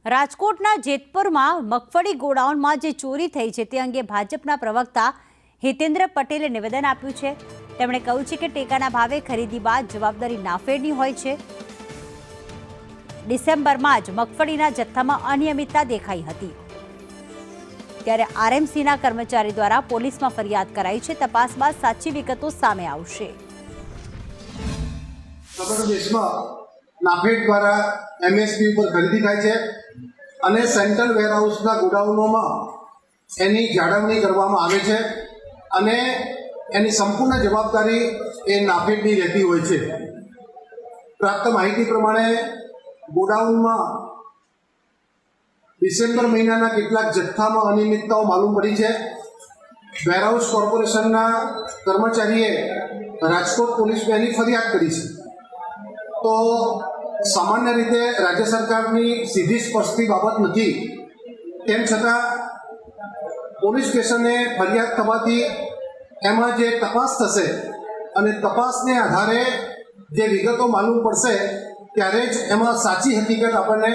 રાજકોટના જેતપુરમાં મગફળી ગોડાઉનમાં જે ચોરી થઈ છે તે અંગે ભાજપના પ્રવક્તા હિતેન્દ્ર પટેલે નિવેદન આપ્યું છે। તેમણે કહ્યું છે કે ટેકાના ભાવે ખરીદી બાદ જવાબદારી નાફેડની હોય છે। ડિસેમ્બરમાં જ મગફળીના જથ્થામાં અનિયમિતતા દેખાઈ હતી, ત્યારે આરએમસીના કર્મચારી દ્વારા પોલીસમાં ફરિયાદ કરાઈ છે। તપાસ બાદ સાચી વિગતો સામે આવશે। સમગ્ર દેશમાં નાફેડ દ્વારા એમએસપી ઉપર ખરીદી થાય છે અને સેન્ટ્રલ વેરહાઉસના ગોડાઉનોમાં એની જાળવણી કરવામાં આવે છે અને એની સંપૂર્ણ જવાબદારી એ નાફેડની રહેતી હોય છે। પ્રાપ્ત માહિતી પ્રમાણે ગોડાઉનમાં ડિસેમ્બર મહિનાના કેટલાક જથ્થામાં અનિયમિતતાઓ માલુમ પડી છે। વેરહાઉસ કોર્પોરેશનના કર્મચારીએ રાજકોટ પોલીસમાં એની ફરિયાદ કરી છે। તો સામાન્ય રીતે રાજ્ય સરકારની સીધી સ્પષ્ટી બાબત નથી, તેમ છતાં પોલીસ સ્ટેશને ફરિયાદ થવાથી એમાં જે તપાસ થશે અને તપાસને આધારે જે વિગતો માલુમ પડશે ત્યારે જ એમાં સાચી હકીકત આપણને